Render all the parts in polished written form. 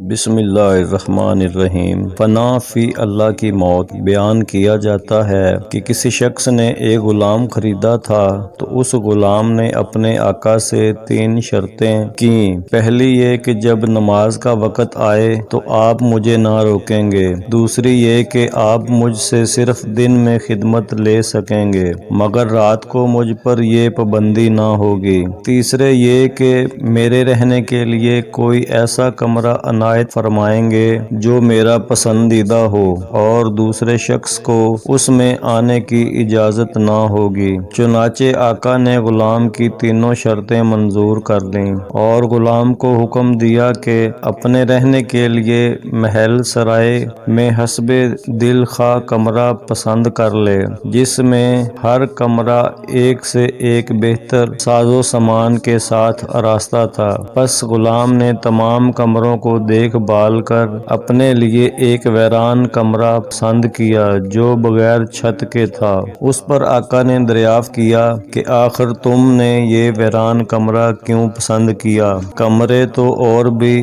بسم اللہ الرحمن الرحیم۔ پناہ فی اللہ کی موت۔ بیان کیا جاتا ہے کہ کسی شخص نے ایک غلام خریدا تھا تو اس غلام نے اپنے آقا سے 3 شرطیں کیں۔ پہلی یہ کہ جب نماز کا وقت آئے تو آپ مجھے نہ روکیں گے۔ دوسری یہ کہ آپ مجھ سے صرف دن میں خدمت لے سکیں گے مگر رات کو مجھ پر یہ پابندی نہ ہوگی۔ تیسرے یہ کہ میرے رہنے کے لیے کوئی ایسا کمرہ عنایت فرمائیں گے جو میرا پسندیدہ ہو اور دوسرے شخص کو اس میں آنے کی اجازت نہ ہوگی۔ چنانچہ آقا نے غلام کی تینوں شرطیں منظور کر لیں اور غلام کو حکم دیا کہ اپنے رہنے کے لیے محل سرائے میں حسب دل خواہ کمرہ پسند کر لے جس میں ہر کمرہ ایک سے ایک بہتر ساز و سامان کے ساتھ آراستہ تھا۔ پس غلام نے تمام کمروں کو دیکھ بھال کر اپنے لیے ایک ویران کمرہ پسند کیا جو بغیر چھت کے تھا۔ اس پر آقا نے دریافت کیا کہ آخر تم نے یہ ویران کمرہ کیوں پسند کیا؟ کمرے تو اور بھی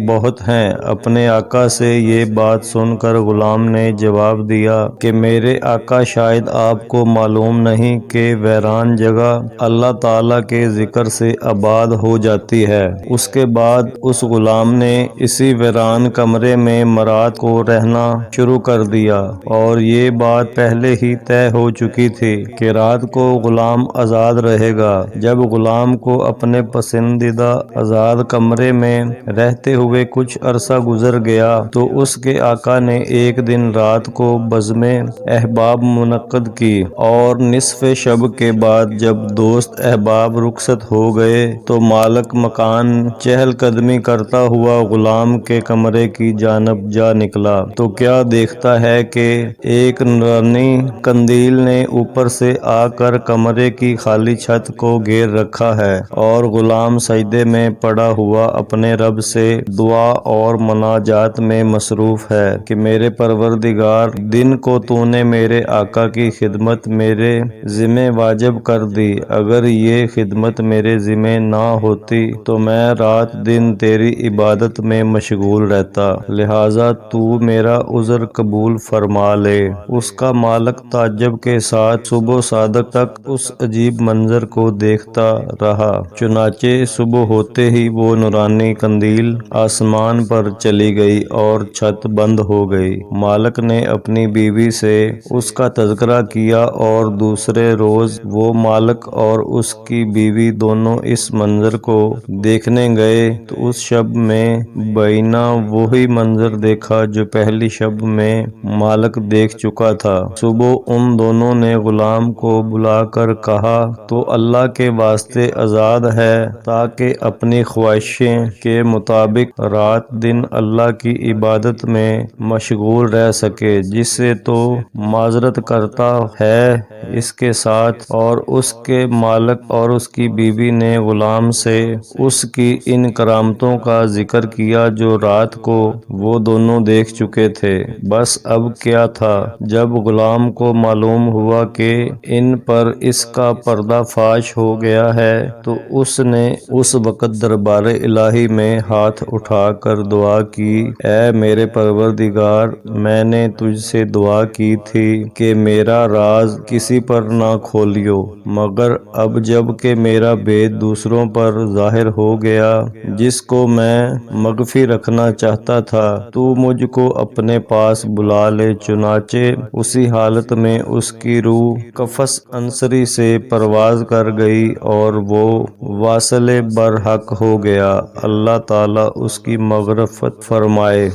بہت ہیں۔ اپنے آقا سے یہ بات سن کر غلام نے جواب دیا کہ میرے آقا شاید آپ کو معلوم نہیں کہ ویران جگہ اللہ تعالیٰ کے ذکر سے آباد ہو جاتی ہے۔ اس کے بعد اس غلام نے اسی ویران کمرے میں رات کو رہنا شروع کر دیا اور یہ بات پہلے ہی طے ہو چکی تھی کہ رات کو غلام آزاد رہے گا۔ جب غلام کو اپنے پسندیدہ آزاد کمرے میں رہتے ہوئے کچھ عرصہ گزر گیا تو اس کے آقا نے ایک دن رات کو بزم احباب منعقد کی اور نصف شب کے بعد جب دوست احباب رخصت ہو گئے تو مالک مکان چہل قدمی کرتا ہوا غلام کے کمرے کی جانب جا نکلا تو کیا دیکھتا ہے کہ ایک نورانی قندیل نے اوپر سے آ کر کمرے کی خالی چھت کو گھیر رکھا ہے اور غلام سجدے میں پڑا ہوا اپنے رب سے دعا اور مناجات میں مصروف ہے کہ میرے پروردگار، دن کو تو نے میرے آقا کی خدمت میرے ذمہ واجب کر دی، اگر یہ خدمت میرے ذمہ نہ ہوتی تو میں رات دن تیری عبادت میں مشغول رہتا، لہٰذا تو میرا عذر قبول فرما لے۔ اس کا مالک تعجب کے ساتھ صبح صادق تک اس عجیب منظر کو دیکھتا رہا۔ چنانچہ صبح ہوتے ہی وہ نورانی قندیل آسمان پر چلی گئی اور چھت بند ہو گئی۔ مالک نے اپنی بیوی سے اس کا تذکرہ کیا اور دوسرے روز وہ مالک اور اس کی بیوی دونوں اس منظر کو دیکھنے گئے تو اس شب میں بائینہ وہی منظر دیکھا جو پہلی شب میں مالک دیکھ چکا تھا۔ صبح ان دونوں نے غلام کو بلا کر کہا تو اللہ کے واسطے آزاد ہے تاکہ اپنی خواہشیں کے مطابق رات دن اللہ کی عبادت میں مشغول رہ سکے، جس سے تو معذرت کرتا ہے اس کے ساتھ۔ اور اس کے مالک اور اس کی بیوی نے غلام سے اس کی ان کرامتوں کا ذکر کیا جو رات کو وہ دونوں دیکھ چکے تھے۔ بس اب کیا تھا، جب غلام کو معلوم ہوا کہ ان پر اس کا پردہ فاش ہو گیا ہے تو اس نے اس وقت دربار الہی میں ہاتھ اٹھا کر دعا کی، اے میرے پروردگار، میں نے تجھ سے دعا کی تھی کہ میرا راز کسی پر نہ کھولیو، مگر اب جب کہ میرا بید دوسروں پر ظاہر ہو گیا جس کو میں مخفی رکھنا چاہتا تھا، تو مجھ کو اپنے پاس بلا لے۔ چنانچہ اسی حالت میں اس کی روح قفس عنصری سے پرواز کر گئی اور وہ واصل برحق ہو گیا۔ اللہ تعالیٰ اس کی مغفرت فرمائے۔